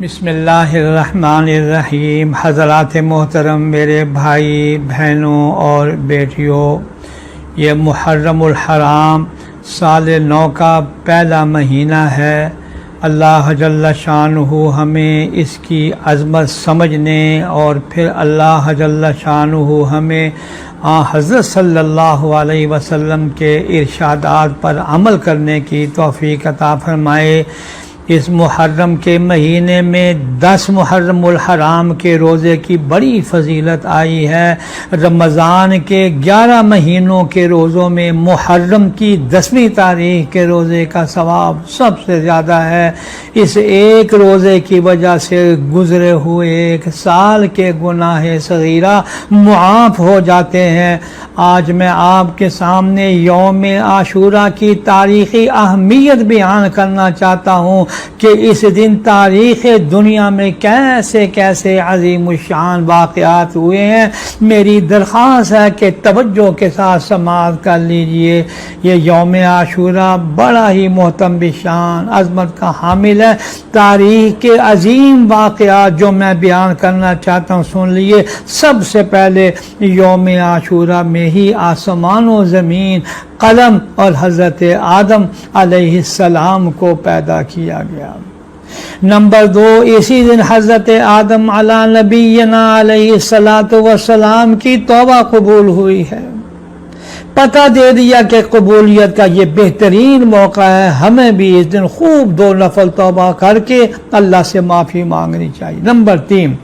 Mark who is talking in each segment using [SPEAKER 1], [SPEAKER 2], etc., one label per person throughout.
[SPEAKER 1] بسم اللہ الرحمن الرحیم۔ حضرات محترم، میرے بھائی بہنوں اور بیٹیوں، یہ محرم الحرام سال 9 کا پہلا مہینہ ہے۔ اللہ جل شانہ ہمیں اس کی عظمت سمجھنے اور پھر اللہ جل شانہ ہمیں حضرت صلی اللہ علیہ وسلم کے ارشادات پر عمل کرنے کی توفیق عطا فرمائے۔ اس محرم کے مہینے میں 10 محرم الحرام کے روزے کی بڑی فضیلت آئی ہے۔ رمضان کے 11 مہینوں کے روزوں میں محرم کی 10ویں تاریخ کے روزے کا ثواب سب سے زیادہ ہے۔ اس ایک روزے کی وجہ سے گزرے ہوئے 1 سال کے گناہ صغیرہ معاف ہو جاتے ہیں۔ آج میں آپ کے سامنے یوم عاشوراء کی تاریخی اہمیت بیان کرنا چاہتا ہوں کہ اس دن تاریخ دنیا میں کیسے کیسے عظیم الشان واقعات ہوئے ہیں۔ میری درخواست ہے کہ توجہ کے ساتھ سماعت کر لیجئے۔ یہ یوم عاشوراء بڑا ہی محترم شان عظمت کا حامل ہے۔ تاریخ کے عظیم واقعات جو میں بیان کرنا چاہتا ہوں سن لیے۔ سب سے پہلے یوم عاشوراء میں ہی آسمان و زمین، قلم اور حضرت آدم علیہ السلام کو پیدا کیا گیا۔ نمبر 2، اسی دن حضرت آدم علی نبینا علیہ السلام کی توبہ قبول ہوئی ہے۔ پتہ دے دیا کہ قبولیت کا یہ بہترین موقع ہے۔ ہمیں بھی اس دن خوب 2 نفل توبہ کر کے اللہ سے معافی مانگنی چاہیے۔ نمبر 3،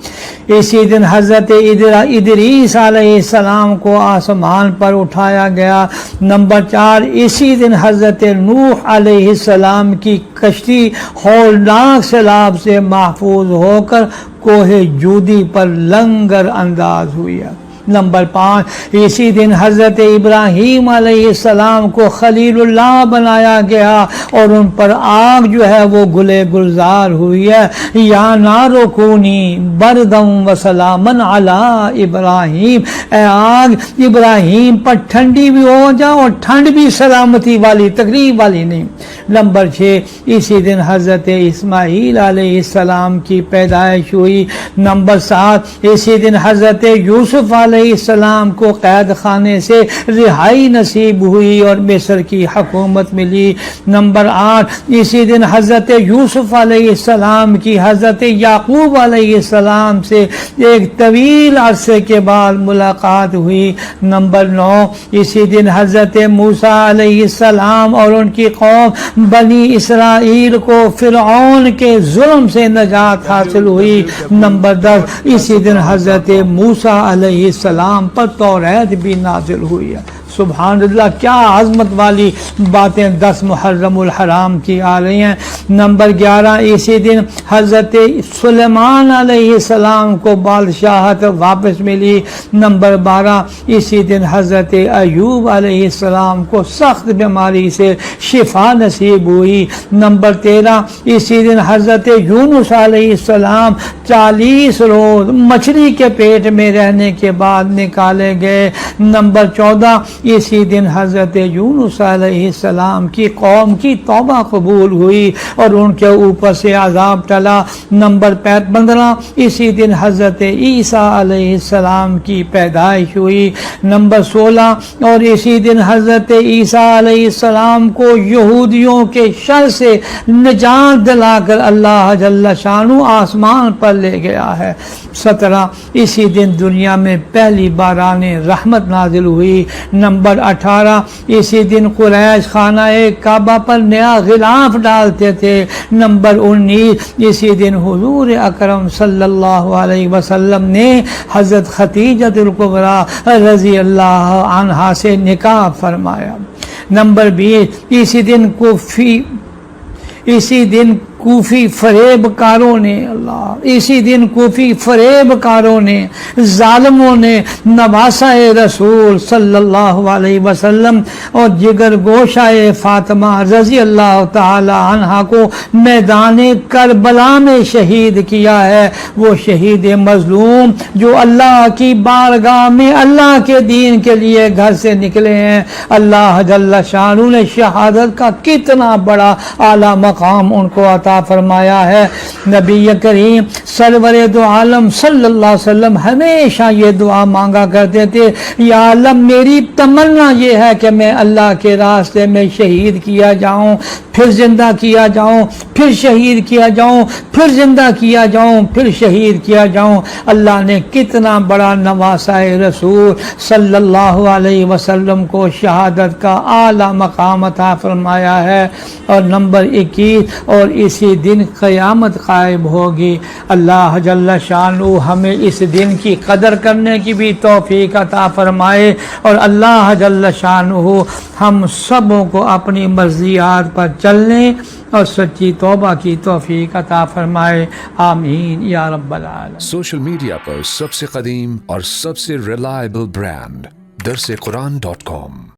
[SPEAKER 1] اسی دن حضرت ادریس علیہ السلام کو آسمان پر اٹھایا گیا۔ نمبر 4، اسی دن حضرت نوح علیہ السلام کی کشتی ہولناک سیلاب سے محفوظ ہو کر کوہ جودی پر لنگر انداز ہوئی ہے۔ نمبر 5، اسی دن حضرت ابراہیم علیہ السلام کو خلیل اللہ بنایا گیا اور ان پر آگ جو ہے وہ گلے گلزار ہوئی ہے۔ یا نار کونی بردم و سلامن علی ابراہیم، اے آگ ابراہیم پر ٹھنڈی بھی ہو جا اور ٹھنڈ بھی سلامتی والی، تقریب والی نہیں۔ نمبر 6، اسی دن حضرت اسماعیل علیہ السلام کی پیدائش ہوئی۔ نمبر 7، اسی دن حضرت یوسف علیہ السلام کو قید خانے سے رہائی نصیب ہوئی اور مصر کی حکومت ملی۔ نمبر 8، اسی دن حضرت یوسف علیہ السلام کی حضرت یعقوب علیہ السلام سے ایک طویل عرصے کے بعد ملاقات ہوئی۔ نمبر 9، اسی دن حضرت موسیٰ علیہ السلام اور ان کی قوم بنی اسرائیل کو فرعون کے ظلم سے نجات حاصل ہوئی۔ نمبر 10، اسی دن حضرت موسیٰ علیہ السلام پر توریت بھی نازل ہوئی ہے۔ سبحان اللہ، کیا عظمت والی باتیں 10 محرم الحرام کی آ رہی ہیں۔ نمبر 11، اسی دن حضرت سلیمان علیہ السلام کو بادشاہت واپس ملی۔ نمبر 12، اسی دن حضرت ایوب علیہ السلام کو سخت بیماری سے شفا نصیب ہوئی۔ نمبر 13، اسی دن حضرت یونس علیہ السلام 40 روز مچھلی کے پیٹ میں رہنے کے بعد نکالے گئے۔ نمبر 14، اسی دن حضرت یونس علیہ السلام کی قوم کی توبہ قبول ہوئی اور ان کے اوپر سے عذاب ٹلا۔ نمبر 15، اسی دن حضرت عیسیٰ علیہ السلام کی پیدائش ہوئی۔ نمبر 16، اور اسی دن حضرت عیسیٰ علیہ السلام کو یہودیوں کے شر سے نجات دلا کر اللہ جل شانہ آسمان پر لے گیا ہے۔ 17، اسی دن دنیا میں پہلی باران رحمت نازل ہوئی۔ نمبر 18، اسی دن قریش خانہ کعبہ پر نیا غلاف ڈالتے تھے۔ نمبر 19، اسی دن حضور اکرم صلی اللہ علیہ وسلم نے حضرت خدیجہ الکبریٰ رضی اللہ عنہا سے نکاح فرمایا۔ نمبر 20، اسی دن کوفی فریب کاروں نے ظالموں نے نواسہ رسول صلی اللہ علیہ وسلم اور جگر گوشہ فاطمہ رضی اللہ تعالی عنہ کو میدان کربلا میں شہید کیا ہے۔ وہ شہید مظلوم جو اللہ کی بارگاہ میں اللہ کے دین کے لیے گھر سے نکلے ہیں، اللہ جل شانہ نے شہادت کا کتنا بڑا اعلیٰ مقام ان کو عطا عطا فرمایا ہے۔ نبی کریم سرور دو عالم صلی اللہ علیہ وسلم ہمیشہ یہ دعا مانگا کرتے تھے، یا اللہ میری تمنا یہ ہے کہ میں اللہ کے راستے میں شہید کیا جاؤں، پھر زندہ کیا جاؤں، پھر شہید کیا جاؤں، پھر زندہ کیا جاؤں، پھر شہید کیا جاؤں۔ اللہ نے کتنا بڑا نواسا رسول صلی اللہ علیہ وسلم کو شہادت کا اعلیٰ مقام عطا فرمایا ہے۔ اور نمبر 21، اور اسی دن قیامت قائم ہوگی۔ اللہ جل شانہ ہمیں اس دن کی قدر کرنے کی بھی توفیق عطا فرمائے، اور اللہ جل شانہ ہم سبوں کو اپنی مرضیات پر چلنے اور سچی توبہ کی توفیق عطا فرمائے، آمین یا رب العالمین۔
[SPEAKER 2] سوشل میڈیا پر سب سے قدیم اور سب سے ریلائبل برانڈ درسقرآن.com